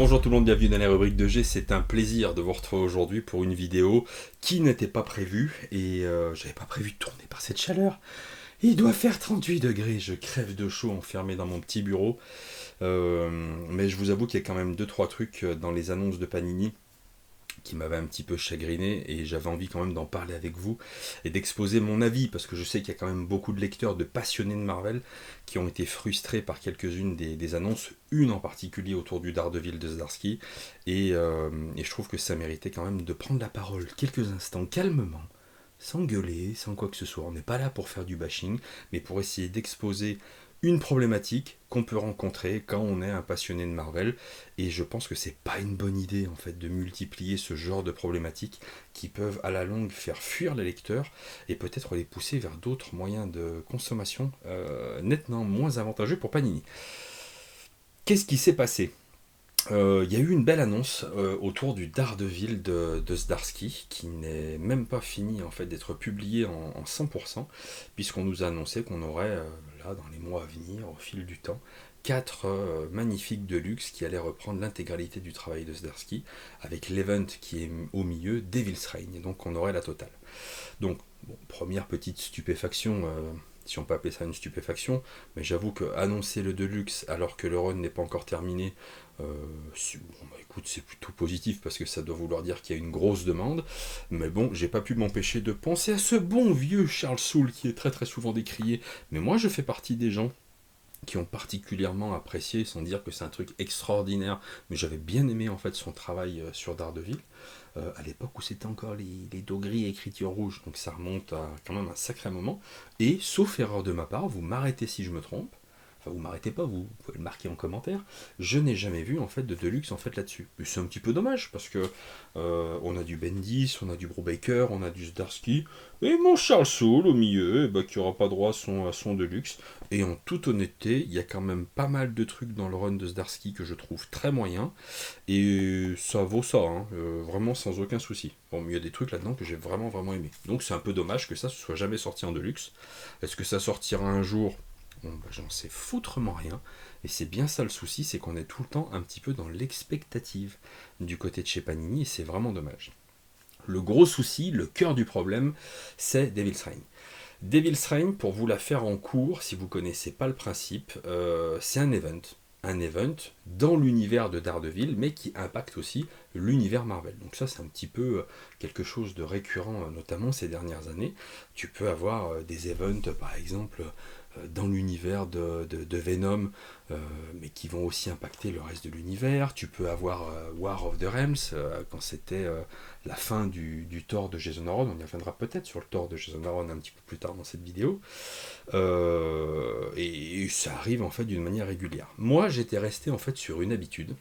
Bonjour tout le monde, bienvenue dans la rubrique de G. C'est un plaisir de vous retrouver aujourd'hui pour une vidéo qui n'était pas prévue et j'avais pas prévu de tourner par cette chaleur. Il doit faire 38 degrés, je crève de chaud enfermé dans mon petit bureau. Mais je vous avoue qu'il y a quand même deux trois trucs dans les annonces de Panini qui m'avait un petit peu chagriné et j'avais envie quand même d'en parler avec vous et d'exposer mon avis parce que je sais qu'il y a quand même beaucoup de lecteurs, de passionnés de Marvel qui ont été frustrés par quelques-unes des annonces, une en particulier autour du Daredevil de Zdarsky et je trouve que ça méritait quand même de prendre la parole quelques instants calmement, sans gueuler, sans quoi que ce soit. On n'est pas là pour faire du bashing, mais pour essayer d'exposer une problématique qu'on peut rencontrer quand on est un passionné de Marvel, et je pense que c'est pas une bonne idée en fait de multiplier ce genre de problématiques qui peuvent à la longue faire fuir les lecteurs et peut-être les pousser vers d'autres moyens de consommation nettement moins avantageux pour Panini. Qu'est-ce qui s'est passé? Il y a eu une belle annonce autour du Daredevil de Zdarsky qui n'est même pas fini en fait d'être publié en 100% puisqu'on nous a annoncé qu'on aurait là dans les mois à venir au fil du temps quatre magnifiques deluxe qui allaient reprendre l'intégralité du travail de Zdarsky avec l'event qui est au milieu, Devil's Reign, et donc on aurait la totale. Donc bon, première petite stupéfaction, si on peut appeler ça une stupéfaction, mais j'avoue que annoncer le Deluxe alors que le run n'est pas encore terminé, écoute, c'est plutôt positif parce que ça doit vouloir dire qu'il y a une grosse demande, mais bon, j'ai pas pu m'empêcher de penser à ce bon vieux Charles Soule qui est très très souvent décrié, mais moi je fais partie des gens qui ont particulièrement apprécié, sans dire que c'est un truc extraordinaire, mais j'avais bien aimé en fait son travail sur Daredevil, à l'époque où c'était encore les dos gris et écriture rouge, donc ça remonte à quand même un sacré moment, et sauf erreur de ma part, vous m'arrêtez si je me trompe, enfin vous m'arrêtez pas, vous pouvez le marquer en commentaire, je n'ai jamais vu en fait de Deluxe en fait là-dessus. Et c'est un petit peu dommage, parce que on a du Bendis, on a du Brubaker, on a du Zdarsky, et mon Charles Soule au milieu, qui n'aura pas droit à son Deluxe. Et en toute honnêteté, il y a quand même pas mal de trucs dans le run de Zdarsky que je trouve très moyen, et ça vaut ça, hein, vraiment sans aucun souci. Bon, mais il y a des trucs là-dedans que j'ai vraiment vraiment aimé. Donc c'est un peu dommage que ça ne soit jamais sorti en Deluxe. Est-ce que ça sortira un jour? Bon, j'en sais foutrement rien. Et c'est bien ça le souci, c'est qu'on est tout le temps un petit peu dans l'expectative du côté de chez Panini, et c'est vraiment dommage. Le gros souci, le cœur du problème, c'est Devil's Reign. Devil's Reign, pour vous la faire en cours, si vous ne connaissez pas le principe, c'est un event. Un event dans l'univers de Daredevil, mais qui impacte aussi l'univers Marvel. Donc ça, c'est un petit peu quelque chose de récurrent, notamment ces dernières années. Tu peux avoir des events, par exemple, dans l'univers de Venom, mais qui vont aussi impacter le reste de l'univers. Tu peux avoir War of the Realms, quand c'était la fin du Thor de Jason Aaron. On y reviendra peut-être sur le Thor de Jason Aaron un petit peu plus tard dans cette vidéo. Et ça arrive en fait d'une manière régulière. Moi, j'étais resté en fait sur une habitude,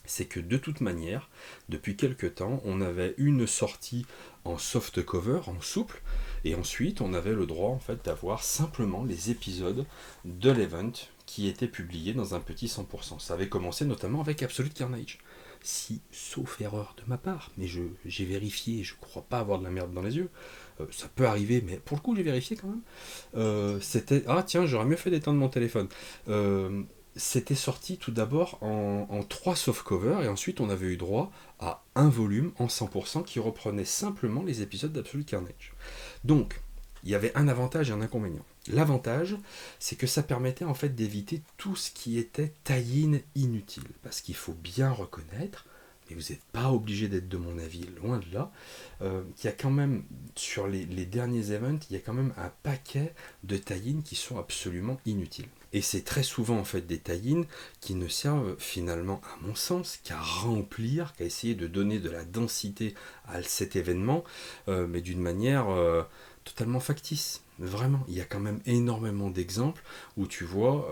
c'est que de toute manière, depuis quelques temps, on avait une sortie en soft cover, en souple, et ensuite on avait le droit en fait d'avoir simplement les épisodes de l'event qui étaient publiés dans un petit 100%. Ça avait commencé notamment avec Absolute Carnage. Si, sauf erreur de ma part, mais j'ai vérifié, je crois pas avoir de la merde dans les yeux, ça peut arriver, mais pour le coup j'ai vérifié quand même, c'était... Ah tiens, j'aurais mieux fait d'éteindre mon téléphone. C'était sorti tout d'abord en 3 softcovers, et ensuite on avait eu droit à un volume en 100% qui reprenait simplement les épisodes d'Absolute Carnage. Donc, il y avait un avantage et un inconvénient. L'avantage, c'est que ça permettait en fait d'éviter tout ce qui était tie-in inutile, parce qu'il faut bien reconnaître, mais vous n'êtes pas obligé d'être de mon avis, loin de là, qu'il y a quand même, sur les derniers events, il y a quand même un paquet de tie-in qui sont absolument inutiles. Et c'est très souvent en fait des tie-in qui ne servent finalement, à mon sens, qu'à remplir, qu'à essayer de donner de la densité à cet événement, mais d'une manière totalement factice. Vraiment, il y a quand même énormément d'exemples où tu vois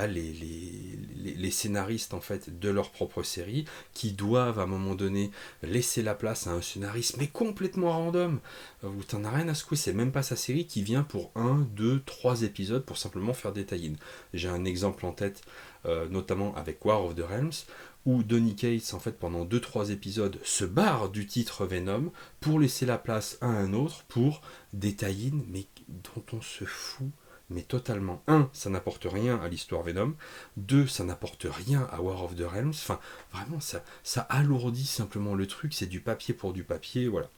les scénaristes en fait de leur propre série qui doivent à un moment donné laisser la place à un scénariste mais complètement random où t'en as rien à secouer, c'est même pas sa série qui vient pour 1, 2, 3 épisodes pour simplement faire des tie-in. J'ai un exemple en tête, notamment avec War of the Realms, où Donny Cates, en fait, pendant 2-3 épisodes, se barre du titre Venom pour laisser la place à un autre pour des tie-in, mais dont on se fout mais totalement. Un, ça n'apporte rien à l'histoire Venom. Deux, ça n'apporte rien à War of the Realms. Enfin, vraiment, ça alourdit simplement le truc. C'est du papier pour du papier, voilà.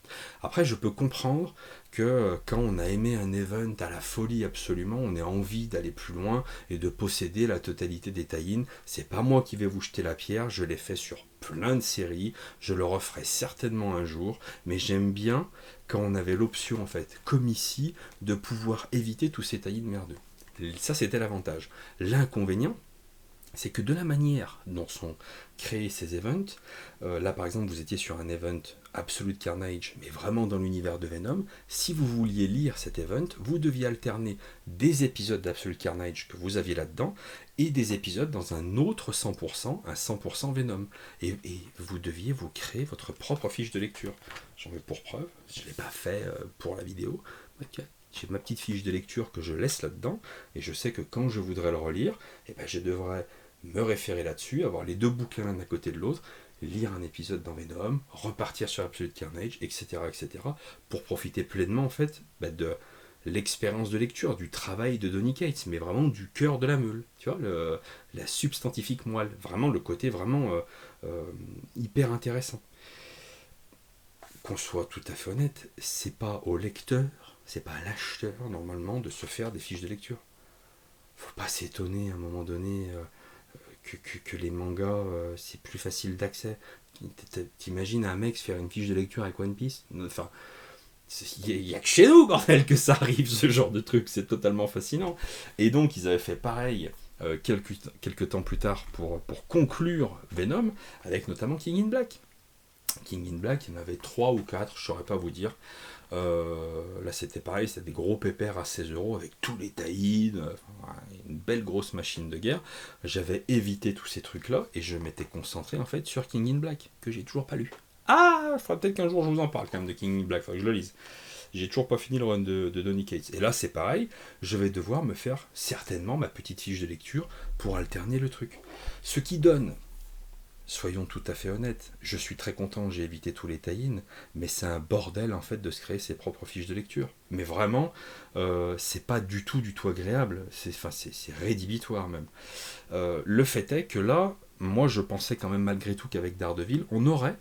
Après, je peux comprendre que quand on a aimé un event à la folie absolument, on a envie d'aller plus loin et de posséder la totalité des tie-in. C'est pas moi qui vais vous jeter la pierre, je l'ai fait sur plein de séries, je le referai certainement un jour, mais j'aime bien quand on avait l'option, en fait, comme ici, de pouvoir éviter tous ces tie-in merdeux. Ça, c'était l'avantage. L'inconvénient, c'est que de la manière dont sont créés ces events, là par exemple vous étiez sur un event Absolute Carnage, mais vraiment dans l'univers de Venom, si vous vouliez lire cet event, vous deviez alterner des épisodes d'Absolute Carnage que vous aviez là-dedans, et des épisodes dans un autre 100%, un 100% Venom. Et vous deviez vous créer votre propre fiche de lecture. J'en veux pour preuve, je ne l'ai pas fait pour la vidéo, j'ai ma petite fiche de lecture que je laisse là-dedans, et je sais que quand je voudrais le relire, eh ben, je devrais me référer là-dessus, avoir les deux bouquins l'un à côté de l'autre, lire un épisode dans Venom, repartir sur Absolute Carnage, etc., etc., pour profiter pleinement en fait de l'expérience de lecture, du travail de Donny Cates, mais vraiment du cœur de la meule, tu vois, la substantifique moelle, vraiment le côté vraiment hyper intéressant. Qu'on soit tout à fait honnête, c'est pas au lecteur, c'est pas à l'acheteur normalement de se faire des fiches de lecture. Faut pas s'étonner à un moment donné que les mangas, c'est plus facile d'accès. T'imagines un mec se faire une fiche de lecture avec One Piece? Enfin, il n'y a que chez nous, bordel, que ça arrive, ce genre de truc. C'est totalement fascinant. Et donc, ils avaient fait pareil quelques temps plus tard pour conclure Venom, avec notamment King in Black. King in Black, il y en avait 3 ou 4, je ne saurais pas vous dire. Là c'était pareil, c'était des gros pépères à 16€ avec tous les tie-in, une belle grosse machine de guerre. J'avais évité tous ces trucs là et je m'étais concentré en fait sur King in Black, que j'ai toujours pas lu. Ah, il faudra peut-être qu'un jour je vous en parle quand même de King in Black, il faudra que je le lise. J'ai toujours pas fini le run de Donny Cates. Et là c'est pareil, je vais devoir me faire certainement ma petite fiche de lecture pour alterner le truc. Ce qui donne, soyons tout à fait honnêtes, je suis très content, j'ai évité tous les tie-in, mais c'est un bordel en fait de se créer ses propres fiches de lecture. Mais vraiment, c'est pas du tout agréable, c'est rédhibitoire même. Le fait est que là, moi je pensais quand même malgré tout qu'avec Daredevil, on aurait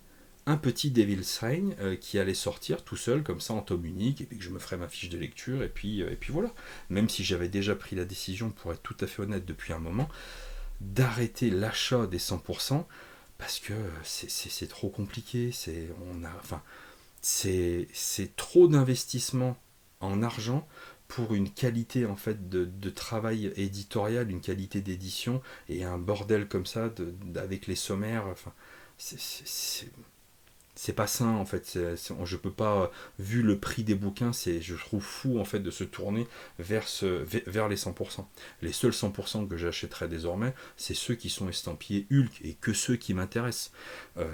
un petit Devil's Reign qui allait sortir tout seul comme ça en tome unique, et puis que je me ferais ma fiche de lecture, et puis voilà. Même si j'avais déjà pris la décision, pour être tout à fait honnête depuis un moment, d'arrêter l'achat des 100%, parce que c'est trop compliqué, c'est trop d'investissement en argent pour une qualité en fait de travail éditorial, une qualité d'édition, et un bordel comme ça avec les sommaires, enfin, c'est pas sain en fait, je peux pas, vu le prix des bouquins, je trouve fou en fait de se tourner vers les 100%. Les seuls 100% que j'achèterai désormais, c'est ceux qui sont estampillés Hulk, et que ceux qui m'intéressent,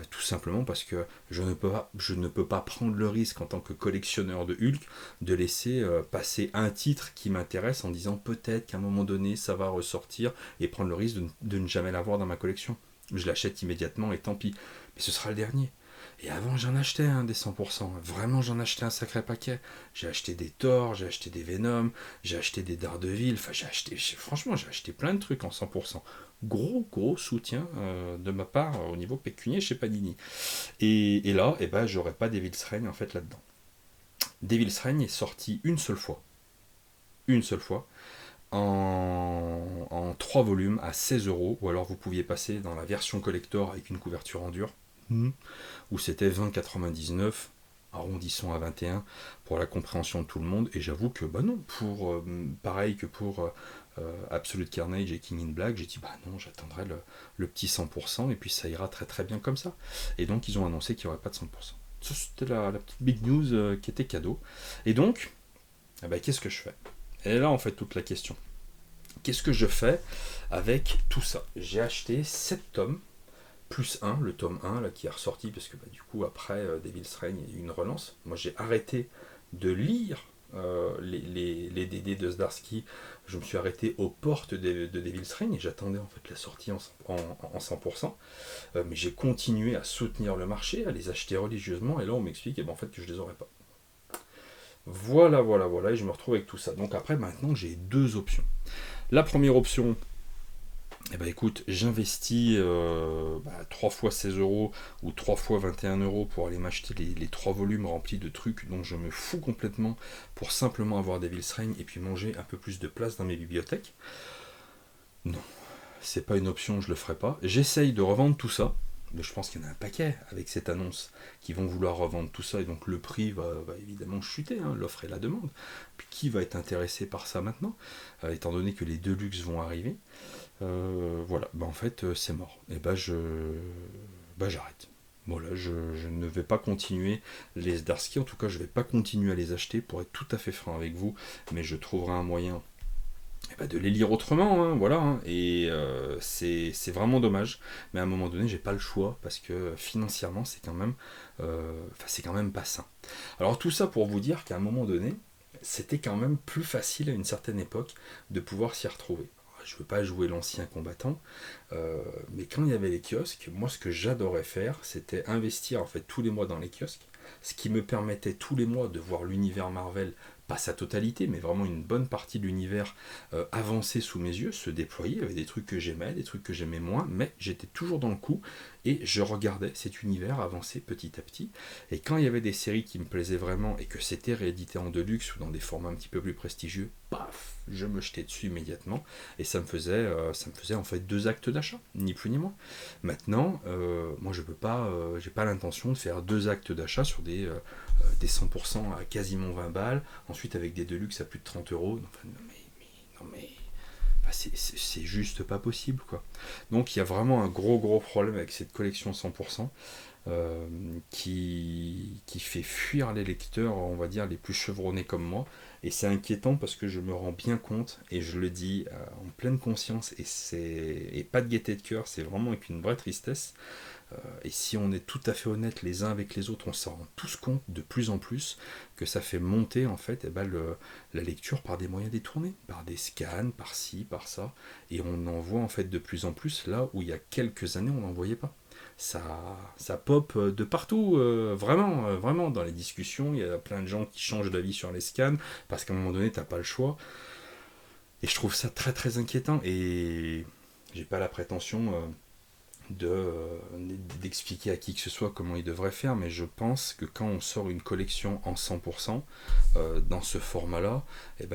tout simplement parce que je ne peux pas prendre le risque en tant que collectionneur de Hulk de laisser passer un titre qui m'intéresse en disant peut-être qu'à un moment donné ça va ressortir, et prendre le risque de ne jamais l'avoir dans ma collection. Je l'achète immédiatement et tant pis, mais ce sera le dernier. Et avant, j'en achetais des 100%. Vraiment, j'en achetais un sacré paquet. J'ai acheté des Thor, j'ai acheté des Venom, j'ai acheté des Daredevil. Enfin, franchement, j'ai acheté plein de trucs en 100%. Gros soutien de ma part au niveau pécunier chez Panini. Et là, eh ben, j'aurais pas Devil's Reign en fait là-dedans. Devil's Reign est sorti une seule fois. En 3 volumes à 16€, ou alors vous pouviez passer dans la version collector avec une couverture en dur. Où c'était 20,99, arrondissons à 21 pour la compréhension de tout le monde. Et j'avoue que bah non, pour pareil que pour Absolute Carnage et King in Black, j'ai dit bah non, j'attendrai le petit 100% et puis ça ira très très bien comme ça. Et donc ils ont annoncé qu'il n'y aurait pas de 100%. Ça, c'était la petite big news qui était cadeau. Et donc, qu'est-ce que je fais? Et là en fait toute la question. Qu'est-ce que je fais avec tout ça? J'ai acheté 7 tomes plus 1, le tome 1 là, qui est ressorti, parce que du coup après Devil's Reign il y a eu une relance. Moi j'ai arrêté de lire les DD de Zdarsky, je me suis arrêté aux portes de Devil's Reign et j'attendais en fait la sortie en 100%, mais j'ai continué à soutenir le marché, à les acheter religieusement, et là on m'explique en fait que je les aurais pas. Voilà, et je me retrouve avec tout ça. Donc après, maintenant, j'ai deux options. La première option, eh ben écoute, j'investis 3 fois 16 euros ou 3 fois 21 euros pour aller m'acheter les 3 volumes remplis de trucs dont je me fous complètement pour simplement avoir Devil's Reign et puis manger un peu plus de place dans mes bibliothèques. Non, c'est pas une option, je le ferai pas. J'essaye de revendre tout ça. Mais je pense qu'il y en a un paquet avec cette annonce qui vont vouloir revendre tout ça et donc le prix va évidemment chuter, hein, l'offre et la demande. Puis qui va être intéressé par ça maintenant, étant donné que les Deluxe vont arriver. Voilà, en fait c'est mort. Et j'arrête. Voilà, je ne vais pas continuer les Zdarsky, en tout cas je ne vais pas continuer à les acheter pour être tout à fait franc avec vous, mais je trouverai un moyen de les lire autrement, hein, voilà, hein. Et c'est vraiment dommage, mais à un moment donné j'ai pas le choix parce que financièrement c'est quand même pas sain. Alors tout ça pour vous dire qu'à un moment donné c'était quand même plus facile à une certaine époque de pouvoir s'y retrouver. Je veux pas jouer l'ancien combattant, mais quand il y avait les kiosques, moi ce que j'adorais faire, c'était investir en fait tous les mois dans les kiosques, ce qui me permettait tous les mois de voir l'univers Marvel, pas sa totalité, mais vraiment une bonne partie de l'univers avancer sous mes yeux, se déployer. Il y avait des trucs que j'aimais, des trucs que j'aimais moins, mais j'étais toujours dans le coup et je regardais cet univers avancer petit à petit. Et quand il y avait des séries qui me plaisaient vraiment et que c'était réédité en deluxe ou dans des formats un petit peu plus prestigieux, paf, je me jetais dessus immédiatement et ça me faisait en fait 2 actes d'achat, ni plus ni moins. Maintenant, moi je peux pas, j'ai pas l'intention de faire 2 actes d'achat sur des 100% à quasiment 20 balles, ensuite avec des deluxe à plus de 30 euros. Enfin, non mais enfin, c'est juste pas possible quoi. Donc il y a vraiment un gros problème avec cette collection 100%. Qui fait fuir les lecteurs, on va dire, les plus chevronnés comme moi. Et c'est inquiétant parce que je me rends bien compte, et je le dis en pleine conscience, et pas de gaieté de cœur, c'est vraiment avec une vraie tristesse. Et si on est tout à fait honnête les uns avec les autres, on s'en rend tous compte de plus en plus que ça fait monter en fait la lecture par des moyens détournés, par des scans, par ci, par ça. Et on en voit en fait de plus en plus là où il y a quelques années on n'en voyait pas. Ça pop de partout, vraiment, dans les discussions, il y a plein de gens qui changent d'avis sur les scans, parce qu'à un moment donné, t'as pas le choix. Et je trouve ça très inquiétant, et j'ai pas la prétention d'expliquer à qui que ce soit comment il devrait faire, mais je pense que quand on sort une collection en 100% dans ce format-là,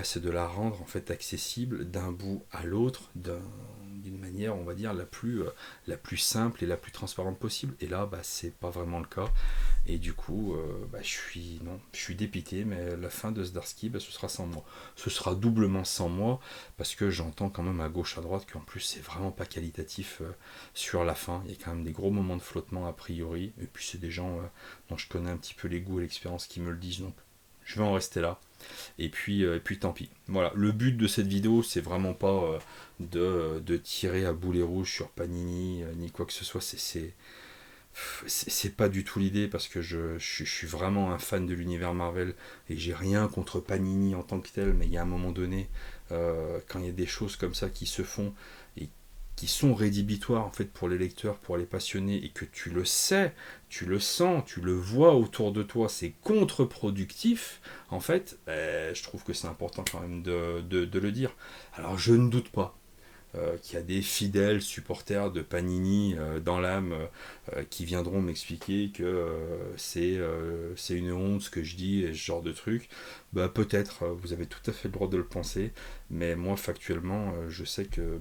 c'est de la rendre en fait accessible d'un bout à l'autre, d'une manière, on va dire, la plus simple et la plus transparente possible. Et là, c'est pas vraiment le cas. Et du coup, je suis dépité, mais la fin de Zdarsky, ce sera sans moi. Ce sera doublement sans moi, parce que j'entends quand même à gauche, à droite, qu'en plus, c'est vraiment pas qualitatif sur la fin. Il y a quand même des gros moments de flottement a priori. Et puis, c'est des gens dont je connais un petit peu les goûts et l'expérience qui me le disent. Donc, je vais en rester là. Et puis tant pis. Voilà, le but de cette vidéo, c'est vraiment pas de tirer à boulet rouge sur Panini, ni quoi que ce soit. C'est pas du tout l'idée parce que je suis vraiment un fan de l'univers Marvel et j'ai rien contre Panini en tant que tel, mais il y a un moment donné, quand il y a des choses comme ça qui se font et qui sont rédhibitoires en fait pour les lecteurs, pour les passionnés, et que tu le sais, tu le sens, tu le vois autour de toi, c'est contre-productif, en fait, je trouve que c'est important quand même de le dire. Alors je ne doute pas qu'il y a des fidèles supporters de Panini dans l'âme qui viendront m'expliquer que c'est une honte ce que je dis et ce genre de truc. Peut-être, vous avez tout à fait le droit de le penser, mais moi factuellement, je sais que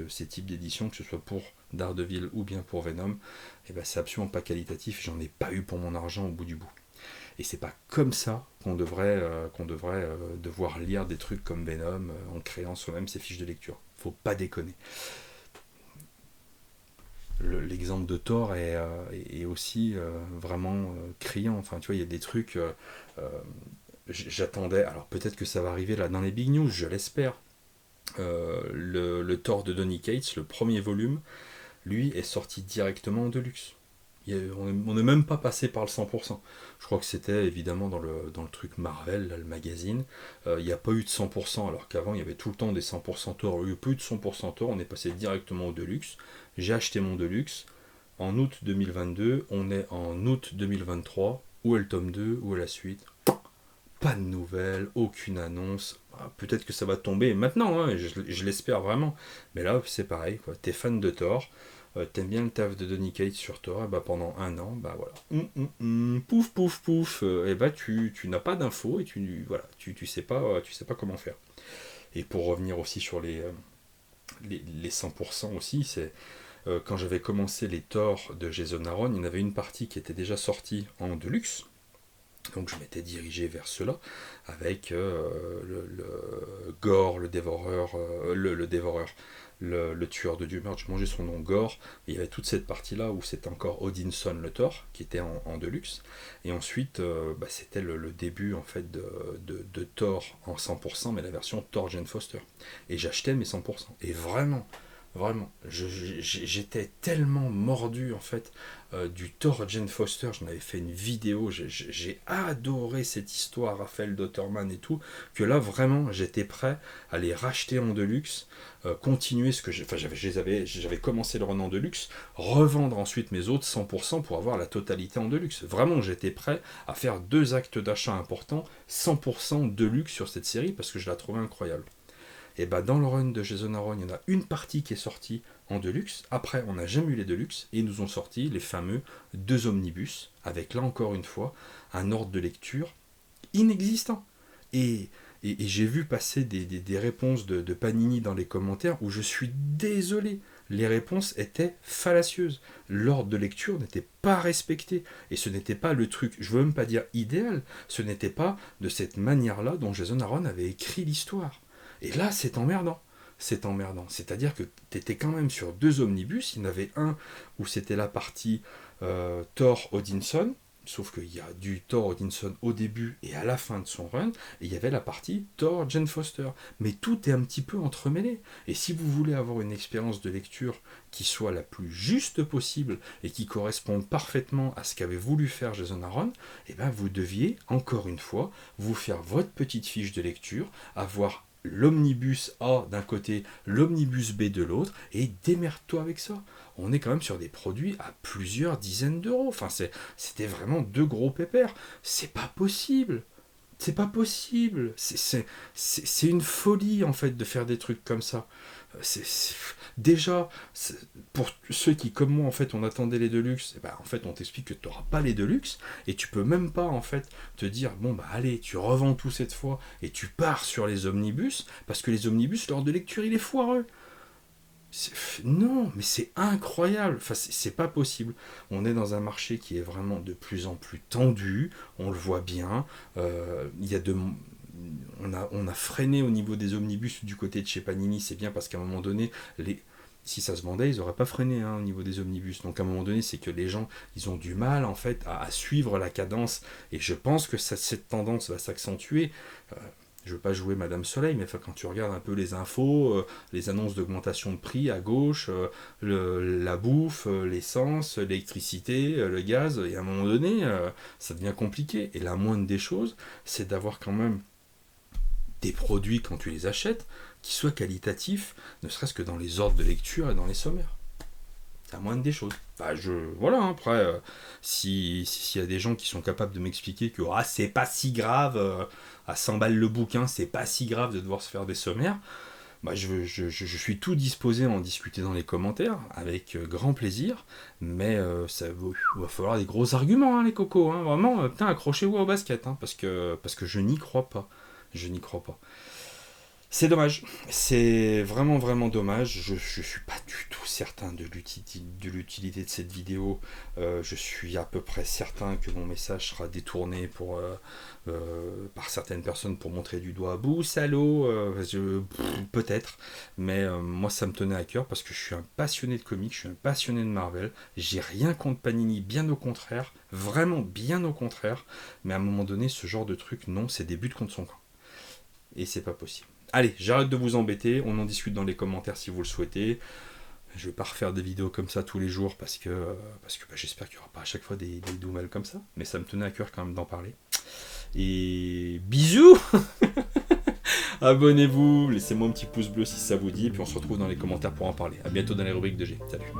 ces types d'éditions, que ce soit pour Daredevil ou bien pour Venom, c'est absolument pas qualitatif, j'en ai pas eu pour mon argent au bout du bout. Et c'est pas comme ça qu'on devrait devoir lire des trucs comme Venom en créant soi-même ses fiches de lecture. Faut pas déconner. L'exemple de Thor est aussi vraiment criant. Enfin, tu vois, il y a des trucs. J'attendais. Alors peut-être que ça va arriver là dans les big news, je l'espère. Le Thor de Donny Cates, le premier volume, lui est sorti directement en deluxe. On n'est même pas passé par le 100%. Je crois que c'était évidemment dans le truc Marvel, là, le magazine. Il n'y a pas eu de 100%, alors qu'avant il y avait tout le temps des 100% Thor. Il n'y a pas eu de 100% Thor, on est passé directement au Deluxe. J'ai acheté mon Deluxe en août 2022, on est en août 2023. Où est le tome 2, où est la suite? pas de nouvelles, aucune annonce. Peut-être que ça va tomber maintenant, hein, je l'espère vraiment. Mais là, c'est pareil, quoi. T'es fan de Thor, t'aimes bien le taf de Donny Cates sur Thor, et bah pendant un an, bah voilà. Pouf, pouf, pouf, et bah tu n'as pas d'infos et voilà, tu sais pas comment faire. Et pour revenir aussi sur les 100% aussi, c'est quand j'avais commencé les Thor de Jason Aaron, il y en avait une partie qui était déjà sortie en deluxe. Donc je m'étais dirigé vers cela avec le Gore, le dévoreur, le tueur de Dieu. Merde, j'ai mangé son nom, Gore. Et il y avait toute cette partie-là où c'était encore Odinson le Thor, qui était en deluxe. Et ensuite, c'était le début en fait de Thor en 100%, mais la version Thor Jane Foster. Et j'achetais mes 100%. Et vraiment, vraiment, j'étais tellement mordu en fait du Thor Jane Foster. J'en avais fait une vidéo, j'ai adoré cette histoire, Raphaël Dotterman et tout, que là vraiment j'étais prêt à les racheter en deluxe, continuer ce que j'avais commencé le run en deluxe, revendre ensuite mes autres 100% pour avoir la totalité en deluxe. Vraiment j'étais prêt à faire 2 actes d'achat importants, 100% deluxe sur cette série parce que je la trouvais incroyable. Et bah dans le run de Jason Aaron, il y en a une partie qui est sortie en deluxe. Après, on n'a jamais eu les deluxe et ils nous ont sorti les fameux 2 omnibus avec là encore une fois un ordre de lecture inexistant. Et j'ai vu passer des réponses de Panini dans les commentaires où je suis désolé. Les réponses étaient fallacieuses. L'ordre de lecture n'était pas respecté. Et ce n'était pas le truc, je ne veux même pas dire idéal, ce n'était pas de cette manière-là dont Jason Aaron avait écrit l'histoire. Et là, c'est emmerdant. C'est emmerdant. C'est-à-dire que tu étais quand même sur 2 omnibus. Il y en avait un où c'était la partie Thor Odinson, sauf qu'il y a du Thor Odinson au début et à la fin de son run, et il y avait la partie Thor Jane Foster. Mais tout est un petit peu entremêlé. Et si vous voulez avoir une expérience de lecture qui soit la plus juste possible et qui corresponde parfaitement à ce qu'avait voulu faire Jason Aaron, eh ben vous deviez, encore une fois, vous faire votre petite fiche de lecture, avoir l'omnibus A d'un côté, l'omnibus B de l'autre, et démerde-toi avec ça. On est quand même sur des produits à plusieurs dizaines d'euros. Enfin, c'était vraiment 2 gros pépères. C'est pas possible. C'est pas possible. C'est une folie, en fait, de faire des trucs comme ça. Déjà, pour ceux qui, comme moi, en fait, on attendait les Deluxe, en fait, on t'explique que tu n'auras pas les Deluxe, et tu peux même pas, en fait, te dire, bon, allez, tu revends tout cette fois, et tu pars sur les omnibus, parce que les omnibus, l'ordre de lecture, il est foireux. Non, mais c'est incroyable. Enfin, c'est pas possible. On est dans un marché qui est vraiment de plus en plus tendu. On le voit bien. Il y a on a freiné au niveau des omnibus du côté de chez Panini. C'est bien parce qu'à un moment donné, si ça se vendait, ils n'auraient pas freiné au niveau des omnibus. Donc à un moment donné, c'est que les gens, ils ont du mal en fait à suivre la cadence. Et je pense que cette tendance va s'accentuer. Je ne veux pas jouer Madame Soleil, mais quand tu regardes un peu les infos, les annonces d'augmentation de prix à gauche, la bouffe, l'essence, l'électricité, le gaz, et à un moment donné, ça devient compliqué. Et la moindre des choses, c'est d'avoir quand même des produits, quand tu les achètes, qui soient qualitatifs, ne serait-ce que dans les ordres de lecture et dans les sommaires. C'est la moindre des choses. Voilà, après, s'il y a des gens qui sont capables de m'expliquer que c'est pas si grave, à 100 balles le bouquin, c'est pas si grave de devoir se faire des sommaires, je suis tout disposé à en discuter dans les commentaires, avec grand plaisir, mais ça va falloir des gros arguments, les cocos, vraiment, putain, accrochez-vous au basket, parce que je n'y crois pas. Je n'y crois pas. C'est dommage, c'est vraiment vraiment dommage, je suis pas du tout certain de l'utilité de cette vidéo, je suis à peu près certain que mon message sera détourné par certaines personnes pour montrer du doigt, bouh salaud, peut-être, mais moi ça me tenait à cœur parce que je suis un passionné de comics, je suis un passionné de Marvel, j'ai rien contre Panini, bien au contraire, vraiment bien au contraire, mais à un moment donné ce genre de truc, non, c'est des buts contre son camp, et c'est pas possible. Allez, j'arrête de vous embêter, on en discute dans les commentaires si vous le souhaitez. Je vais pas refaire des vidéos comme ça tous les jours parce que j'espère qu'il n'y aura pas à chaque fois des nouvelles comme ça. Mais ça me tenait à cœur quand même d'en parler. Et bisous. Abonnez-vous, laissez-moi un petit pouce bleu si ça vous dit. Et puis on se retrouve dans les commentaires pour en parler. A bientôt dans les rubriques de G. Salut.